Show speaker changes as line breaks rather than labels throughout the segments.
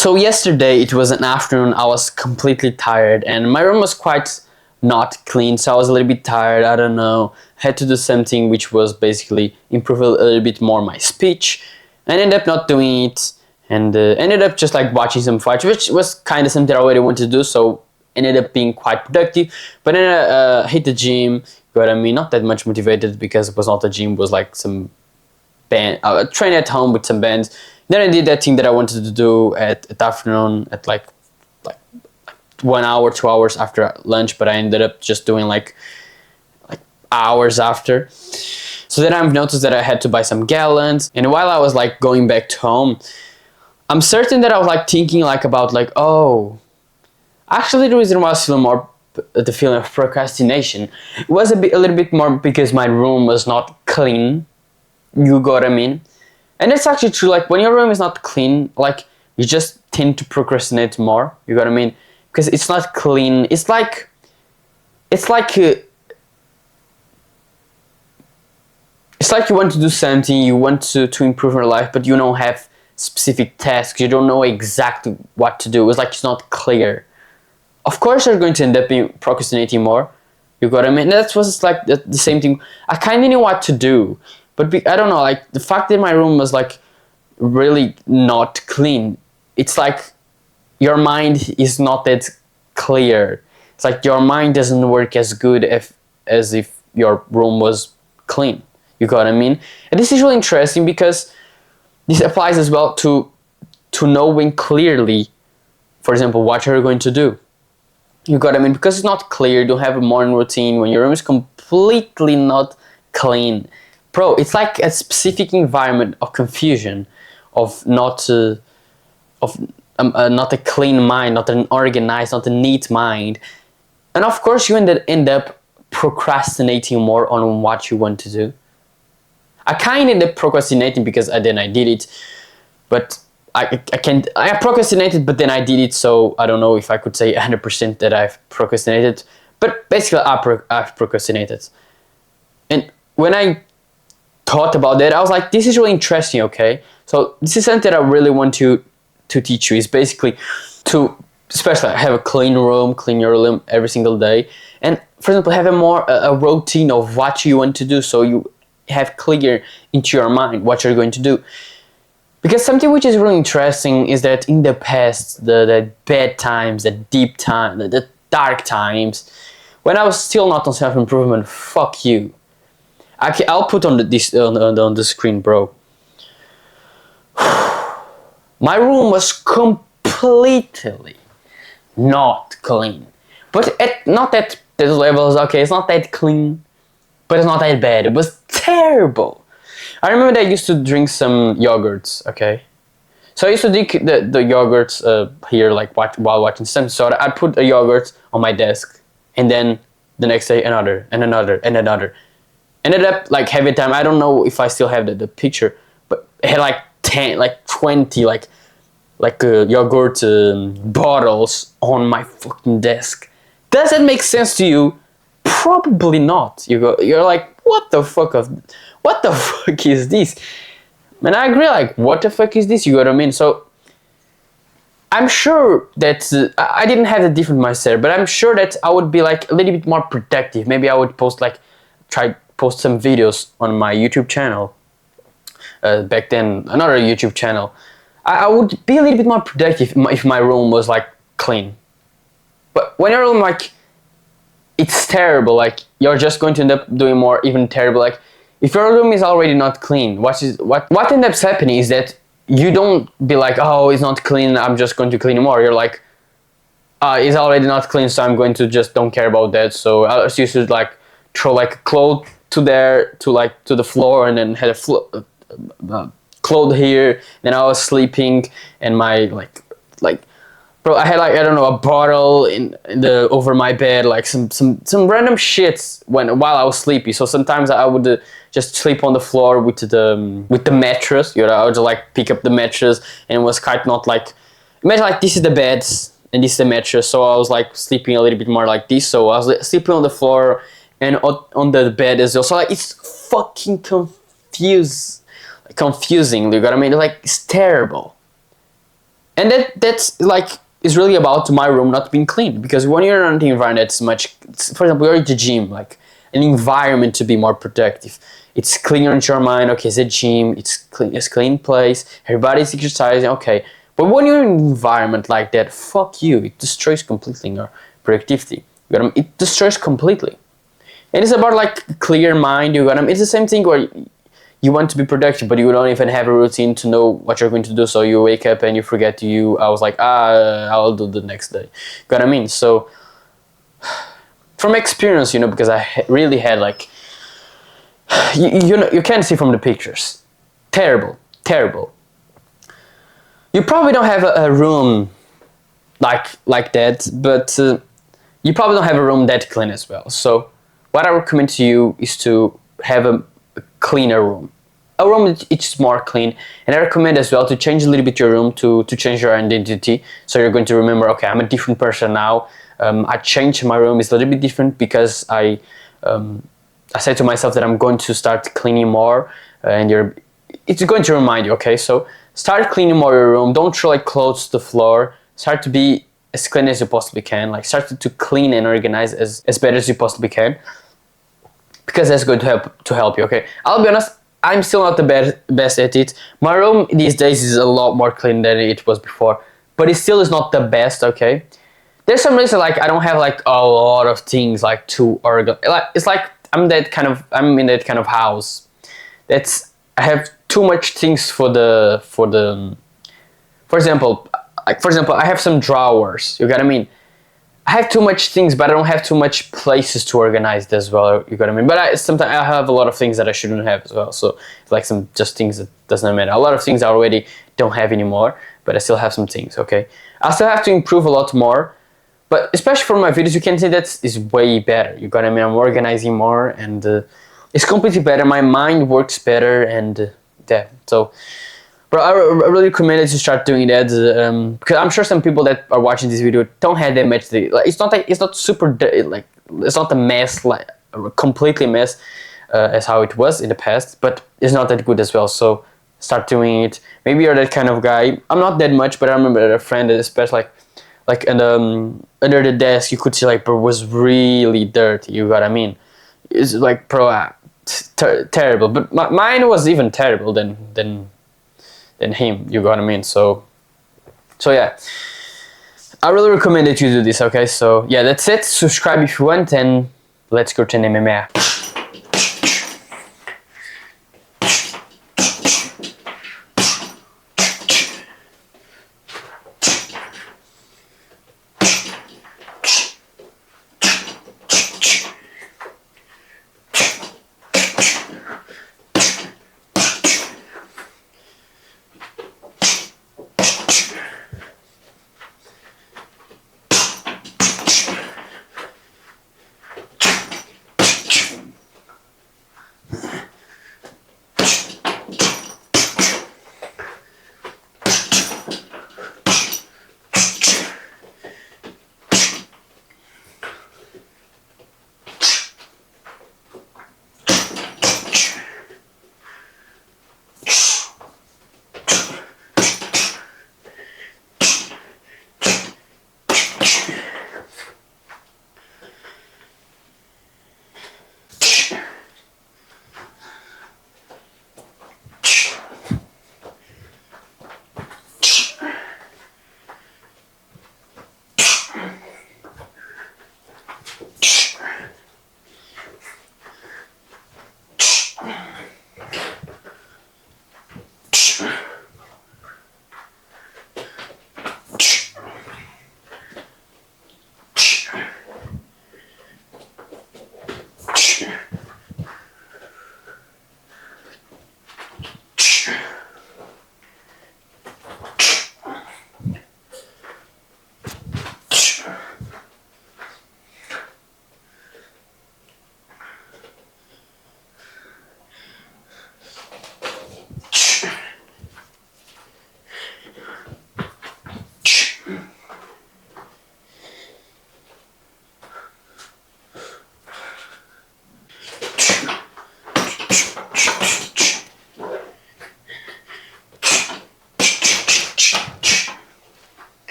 So yesterday, it was an afternoon, I was completely tired and my room was quite not clean, so I was a little bit tired, I don't know, had to do something which was basically improve a little bit more my speech. I ended up not doing it and ended up just like watching some fights, which was kind of something I already wanted to do, so ended up being quite productive. But then I hit the gym, but I mean, not that much motivated because it was not a gym, it was like some band, train at home with some bands. Then I did that thing that I wanted to do at afternoon at like 1 hour, 2 hours after lunch, but I ended up just doing like hours after. So then I've noticed that I had to buy some gallons, and while I was like going back to home, I'm certain that I was like thinking like about like, oh, actually the reason why I was feeling more the feeling of procrastination was a little bit more because my room was not clean. You got what I mean? And it's actually true, like when your room is not clean, like you just tend to procrastinate more, you got what I mean? Because it's not clean, it's like you want to do something, you want to improve your life, but you don't have specific tasks, you don't know exactly what to do, it's not clear. Of course you're going to end up being procrastinating more, you got what I mean? That was like the same thing. I kind of knew what to do, but I don't know, like the fact that my room was like really not clean, it's like your mind is not that clear. It's like your mind doesn't work as good as if your room was clean. You got what I mean? And this is really interesting because this applies as well to knowing clearly, for example, what you're going to do. You got what I mean? Because it's not clear, you don't have a morning routine, when your room is completely not clean. Bro, it's like a specific environment of confusion, of not a clean mind, not an organized, not a neat mind. And of course you end up procrastinating more on what you want to do. I kind of ended up procrastinating because then I did it, but I procrastinated, but then I did it, so I don't know if I could say 100% that I've procrastinated, but basically I've procrastinated. And when I thought about that, I was like, this is really interesting, okay? So this is something that I really want to teach you, is basically to especially have a clean room, clean your room every single day, and for example have a routine of what you want to do, so you have clear into your mind what you're going to do. Because something which is really interesting is that in the past, the bad times, the deep time, the dark times, when I was still not on self-improvement, fuck you. I'll put on the screen, bro. My room was completely not clean, but not at those levels. Okay, it's not that clean, but it's not that bad. It was terrible. I remember that I used to drink some yogurts. Okay, so I used to drink the yogurts here, like while watching some. So I'd put a yogurt on my desk, and then the next day another and another and another. Ended up like every time. I don't know if I still have the picture, but it had like 10, like 20, like yogurt bottles on my fucking desk. Does that make sense to you? Probably not. You're like, what the fuck is this? And I agree, like, what the fuck is this? You got what I mean? So I'm sure that I didn't have the different mindset, but I'm sure that I would be like a little bit more productive. Maybe I would post some videos on my YouTube channel. Back then, another YouTube channel. I would be a little bit more productive if my room was like clean. But when your room like it's terrible, like you're just going to end up doing more even terrible. Like if your room is already not clean, what ends up happening is that you don't be like, oh, it's not clean, I'm just going to clean more. You're like, it's already not clean, so I'm going to just don't care about that. So I used to like throw like a cloth to the floor, and then had a clothes here. Then I was sleeping, and my bro, I had like, I don't know, a bottle over my bed, like some random shits while I was sleepy. So sometimes I would just sleep on the floor with the mattress. You know, I would just like pick up the mattress, and it was quite not like, imagine like this is the bed and this is the mattress. So I was like sleeping a little bit more like this. So I was sleeping on the floor and on the bed as well. So like it's fucking confusing. You got what I mean? Like it's terrible. And that's like is really about my room not being clean, because when you're in an environment that's much, for example, you're at the gym, like an environment to be more productive. It's cleaner in your mind. Okay, it's a gym. It's clean place. Everybody's exercising. Okay, but when you're in an environment like that, fuck you. It destroys completely your productivity. It destroys completely. And it's about like clear mind. It's the same thing where you want to be productive, but you don't even have a routine to know what you're going to do. So you wake up and you forget I was like, I'll do the next day. You know what I mean? So from experience, because I really had like, you can see from the pictures, terrible, terrible. You probably don't have a room like that, but you probably don't have a room that clean as well. So what I recommend to you is to have a cleaner room. A room that it's more clean, and I recommend as well to change a little bit your room to change your identity. So you're going to remember, okay, I'm a different person now. I changed my room. It's a little bit different because I said to myself that I'm going to start cleaning more, and it's going to remind you, okay, so start cleaning more your room. Don't throw like clothes to the floor. Start to be as clean as you possibly can. Like start to clean and organize as better as you possibly can, because that's going to help you. Okay, I'll be honest, I'm still not the best at it. My room these days is a lot more clean than it was before, but it still is not the best. Okay, there's some reason like I don't have like a lot of things like to organize. Like it's like I'm in that kind of house. I have too much things for example, I have some drawers. You got what I mean? I have too much things, but I don't have too much places to organize it as well. You got what I mean? But sometimes I have a lot of things that I shouldn't have as well. So like some just things that doesn't matter. A lot of things I already don't have anymore, but I still have some things. Okay, I still have to improve a lot more. But especially for my videos, you can see that is way better. You got what I mean? I'm organizing more, and it's completely better. My mind works better, and yeah. So, but I really recommend it to start doing that, because I'm sure some people that are watching this video don't have that much. Like, it's not super like it's not a mess, like completely mess as how it was in the past, but it's not that good as well. So start doing it. Maybe you're that kind of guy. I'm not that much, but I remember a friend that especially like and under the desk you could see like bro was really dirty. You got what I mean? It's like terrible. But mine was even terrible than him. You got what I mean? So yeah, I really recommend that you do this. Okay, so yeah, that's it. Subscribe if you want, and let's go to MMA.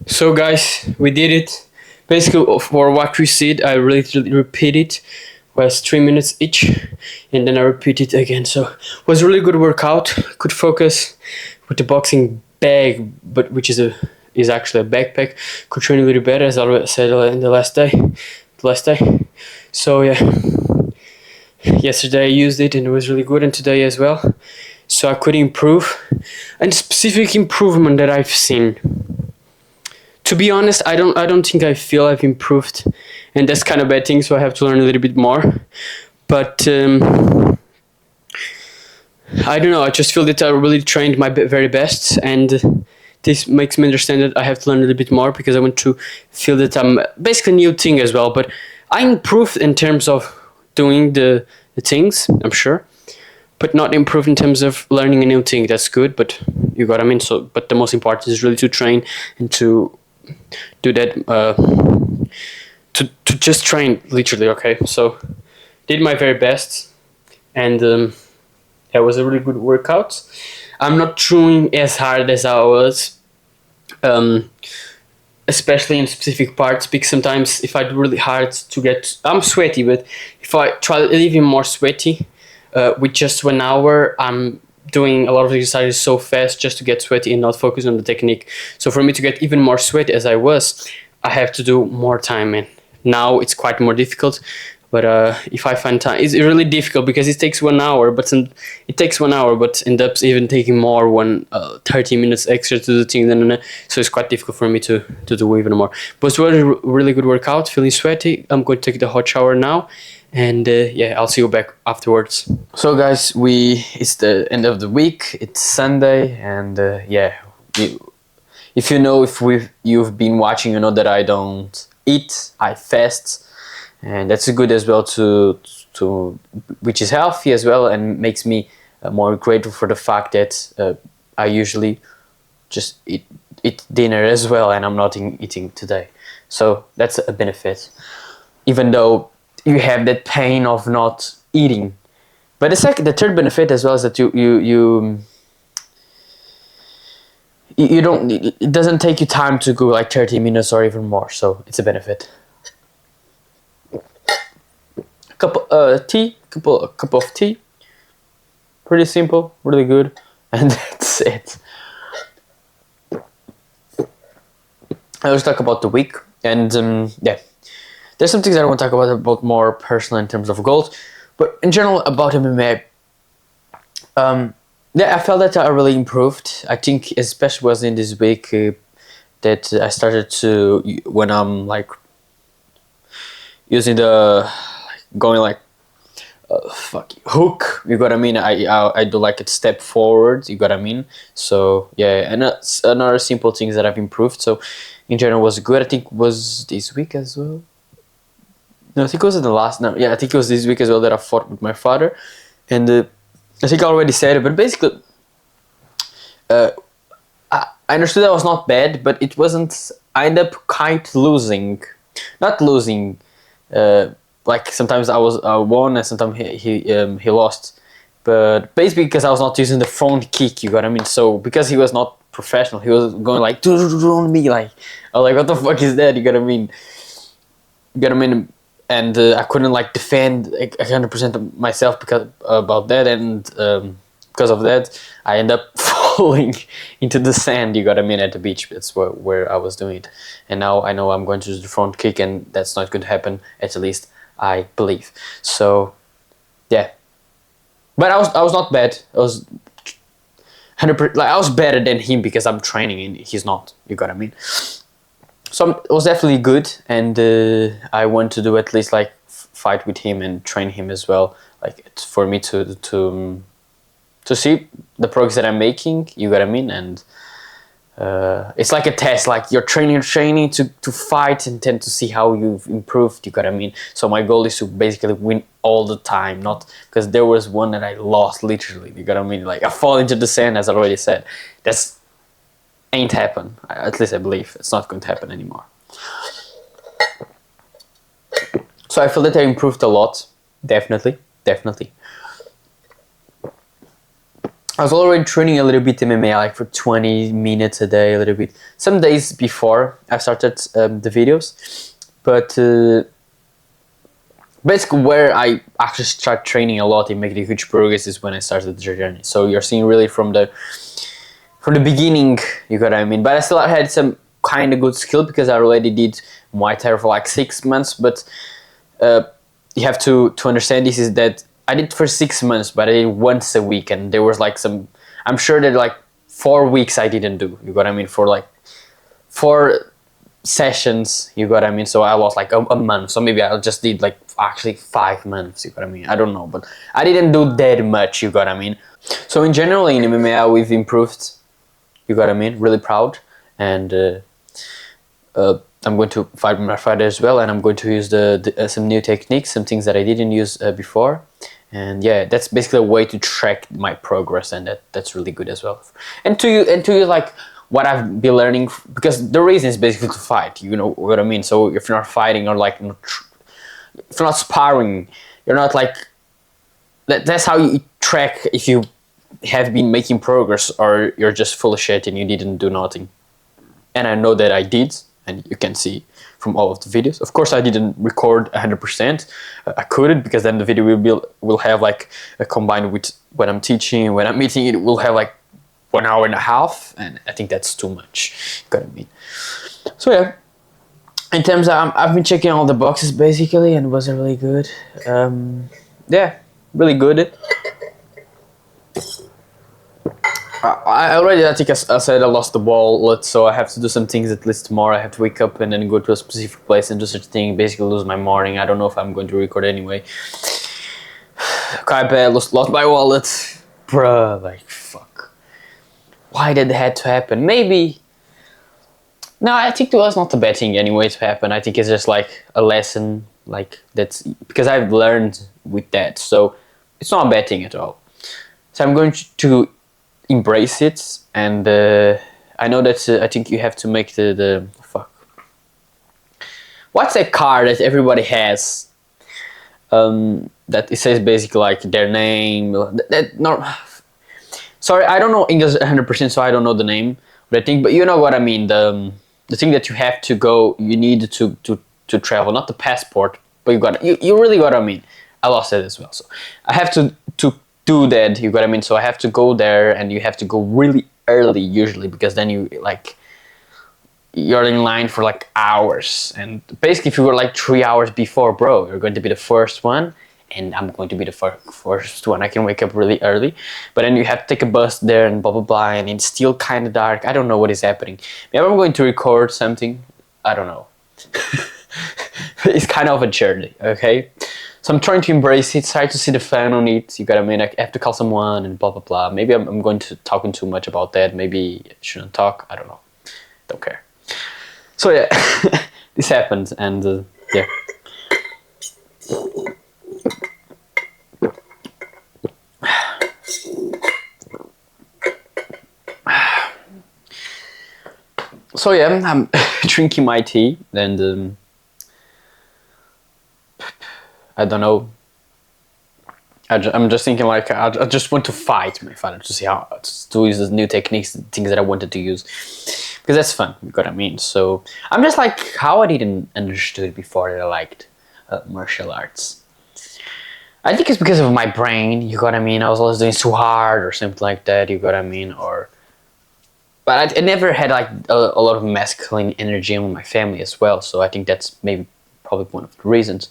So guys, we did it. Basically, for what we said, I literally repeat it. Was 3 minutes each, and then I repeat it again. So it was a really good workout. Could focus with the boxing bag, but which is actually a backpack. Could train a little better, as I said in the last day. So yeah, yesterday I used it and it was really good, and today as well. So I could improve, and specific improvement that I've seen. To be honest, I don't think I feel I've improved, and that's kind of bad thing. So I have to learn a little bit more. But I don't know. I just feel that I really trained my very best, and this makes me understand that I have to learn a little bit more, because I want to feel that I'm basically a new thing as well. But I improved in terms of doing the things, I'm sure, but not improved in terms of learning a new thing. That's good, but you got what I mean. So, but the most important is really to train and to do that, to just train, literally. Okay, so did my very best, and that was a really good workout. I'm not trying as hard as I was, especially in specific parts, because sometimes if I do really hard to get, I'm sweaty, but if I try even more sweaty, with just 1 hour, I'm doing a lot of exercises so fast just to get sweaty and not focus on the technique. So for me to get even more sweaty as I was, I have to do more time, and now it's quite more difficult. But if I find time, it's really difficult because it takes 1 hour, but ends up even taking more, 30 minutes extra to do the thing. So it's quite difficult for me to do even more. But it's really good workout. Feeling sweaty. I'm going to take the hot shower now, and yeah, I'll see you back afterwards.
So guys, it's the end of the week. It's Sunday, and yeah, if you've been watching, you know that I don't eat. I fast. And that's good as well to which is healthy as well, and makes me more grateful for the fact that I usually just eat dinner as well, and I'm not eating today. So that's a benefit, even though you have that pain of not eating. But the third benefit as well is that you don't, it doesn't take you time to go like 30 minutes or even more. So it's a benefit. Cup of tea, pretty simple, really good, and that's it. I always talk about the week, and yeah, there's some things that I want to talk about more personal in terms of goals, but in general about MMA. Yeah, I felt that I really improved. I think especially was in this week that I started to, when I'm like using the going like hook, you got what I mean. I do like a step forward, you got what I mean. So yeah, and another simple things that I've improved. So in general was good. I think was this week as well. No, I think it was I think it was this week as well that I fought with my father, and I think I already said it, but basically I understood that was not bad, but it wasn't. I ended up kind losing, not losing. Like sometimes I won and sometimes he lost, but basically because I was not using the front kick, you got what I mean. So because he was not professional, he was going like on me, like I was like, what the fuck is that? You got what I mean? You got what I mean? And I couldn't like defend like 100% of myself because about that, and because of that, I end up falling into the sand. You got what I mean, at the beach. That's where I was doing it, and now I know I'm going to do the front kick, and that's not going to happen. At least I believe. So yeah, but I was not bad. I was 100%, like I was better than him because I'm training and he's not. You got what I mean? So it was definitely good, and I want to do at least like fight with him and train him as well. Like it's for me to see the progress that I'm making. You got what I mean? And it's like a test, like you're training to fight and then to see how you've improved, you got what I mean? So my goal is to basically win all the time, not because there was one that I lost literally, you got what I mean? Like I fall into the sand, as I already said. That's ain't happen. At least I believe it's not going to happen anymore. So I feel that I improved a lot, definitely. I was already training a little bit MMA, like for 20 minutes a day, a little bit. Some days before I started the videos, but basically where I actually start training a lot and making a huge progress is when I started the journey. So you're seeing really from the beginning, you got what I mean. But I still had some kind of good skill because I already did Muay Thai for like 6 months. But you have to understand this is that I did for 6 months, but I did once a week, and there was like some. I'm sure that like 4 weeks I didn't do. You got what I mean? For like 4 sessions, you got what I mean? So I lost like a month. So maybe I just did like actually 5 months. You got what I mean? I don't know, but I didn't do that much. You got what I mean? So in general in MMA we've improved. You got what I mean? Really proud, and I'm going to fight my fighter as well, and I'm going to use some new techniques, some things that I didn't use before. And yeah, that's basically a way to track my progress, and that's really good as well. And to you like what I've been learning, because the reason is basically to fight. You know what I mean? So if you're not fighting or like if you're not sparring, you're not like that's how you track if you have been making progress or you're just full of shit and you didn't do nothing. And I know that I did, and you can see from all of the videos. Of course I didn't record 100%. I couldn't, because then the video will have like a combined with when I'm teaching, when I'm meeting, it will have like 1 hour and a half, and I think that's too much. Got what I mean? So yeah, in terms of I've been checking all the boxes basically, and it was really good. Yeah, really good. I think I said I lost the ball, so I have to do some things at least tomorrow. I have to wake up and then go to a specific place and do such a thing, basically lose my morning. I don't know if I'm going to record anyway. Quite bad, lost my wallet. Bruh, like, fuck. Why did that have to happen? Maybe... No, I think it was not a bad thing anyway to happen. I think it's just like a lesson, like, that's... Because I've learned with that, so it's not a bad thing at all. So I'm going to embrace it, and I know that I think you have to make the fuck. What's that card that everybody has? That it says basically like their name. Sorry, I don't know English 100%, so I don't know the name. But I think, but you know what I mean. The thing that you have to go, you need to travel, not the passport, but you really got what I mean. I lost it as well, so I have to do that, you got what I mean? So I have to go there, and you have to go really early usually, because then you're in line for like hours, and basically if you were like 3 hours before, bro, you're going to be the first one, and I'm going to be the first one. I can wake up really early, but then you have to take a bus there and blah blah blah, and it's still kind of dark. I don't know what is happening. Maybe I'm going to record something, I don't know. It's kind of a journey, okay? So I'm trying to embrace it, try to see the fun on it, you got what I mean? I have to call someone and blah blah blah. Maybe I'm going to talking too much about that, maybe I shouldn't talk, I don't know. Don't care. So yeah, this happened, and yeah. So yeah, I'm drinking my tea, and I don't know. I'm just thinking like I just want to fight my father to see how to use the new techniques, the things that I wanted to use, because that's fun. You got what I mean? So I'm just like how I didn't understood before that I liked martial arts. I think it's because of my brain. You got what I mean? I was always doing too hard or something like that. You got what I mean? But I never had like a lot of masculine energy in my family as well. So I think that's maybe probably one of the reasons.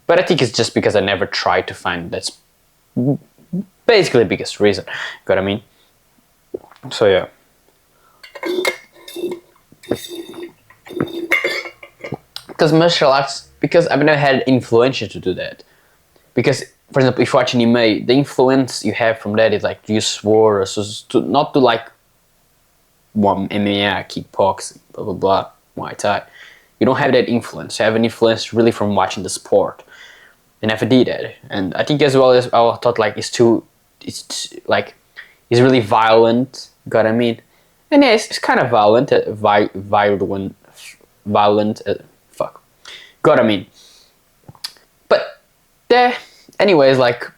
But I think it's just because I never tried to find. That's basically the biggest reason. You got what I mean? So yeah. Because martial arts, because I've never had influence to do that. Because, for example, if you watch anime, the influence you have from that is like you swore, or so to not to like one MMA, kickboxing, blah blah blah, Muay Thai. You don't have that influence. You have an influence really from watching the sport. I never did that, and I think as well as I thought like it's really violent. Got what I mean? And yeah, it's kind of violent, violent. Fuck, got what I mean? But there, anyways, like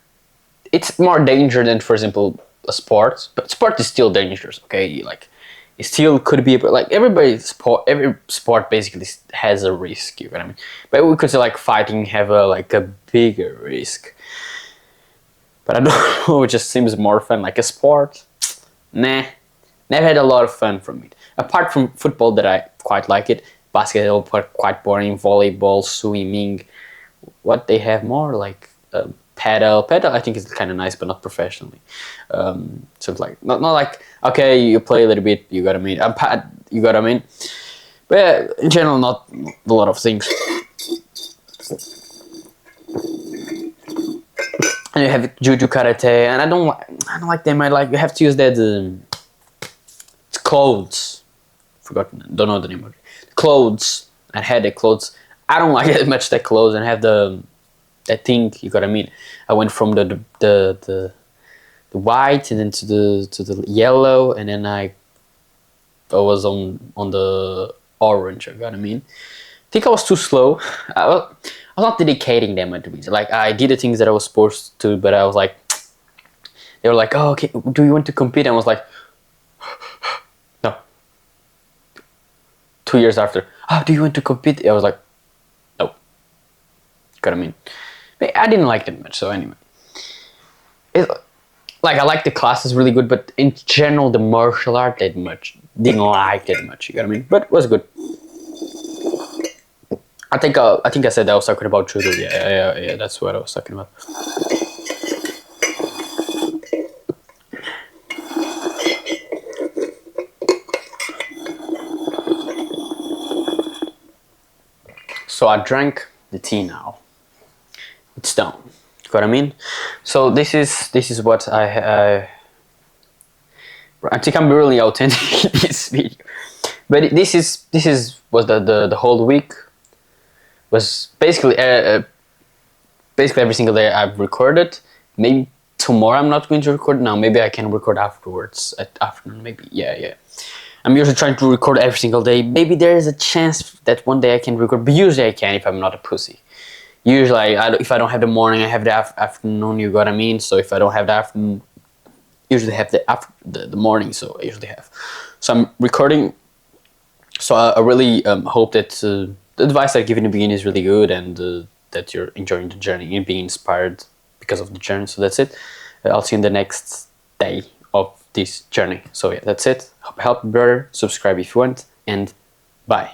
it's more dangerous than, for example, a sport. But sport is still dangerous. Okay, like it still could be, but like every sport basically has a risk. You know what I mean? But we could say like fighting have a bigger risk. But I don't know. It just seems more fun. Like a sport, nah. Never had a lot of fun from it. Apart from football, that I quite like it. Basketball, quite boring. Volleyball, swimming. What they have more like paddle. Paddle, I think is kind of nice, but not professionally. So it's like not like okay, you play a little bit. You got what I mean. You got what I mean. But yeah, in general, not a lot of things. And you have judo, karate, and I don't like them. You have to use that. It's clothes. Forgotten. Don't know the name of it. Clothes. I had the clothes. I don't like it much, that clothes, and have that thing. You got what I mean? I went from the white and then to the yellow, and then I was on the orange. You got what I mean? I think I was too slow. I was not dedicating them to it. Like I did the things that I was supposed to, but I was like, they were like, oh, okay, do you want to compete? And I was like, no. 2 years after, oh, do you want to compete? I was like, no. Got what I mean? But I didn't like it much. So anyway, I like the classes really good, but in general, the martial art didn't like it much. You got what I mean? But it was good. I think I said I was talking about judo. Yeah. That's what I was talking about. So I drank the tea now. It's done. You know what I mean? So this is what I think I'm really authentic in this video. But this was the whole week. Was basically every single day I've recorded. Maybe tomorrow I'm not going to record now. Maybe I can record afterwards at afternoon. Maybe yeah. I'm usually trying to record every single day. Maybe there is a chance that one day I can record, but usually I can if I'm not a pussy. Usually, if I don't have the morning, I have the afternoon. You got what I mean? So if I don't have the afternoon, usually have the morning. So I usually have. So I'm recording. So I really hope that the advice I give in the beginning is really good, and that you're enjoying the journey and being inspired because of the journey. So that's it. I'll see you in the next day of this journey. So yeah, that's it. Hope I helped, brother. Subscribe if you want, and bye.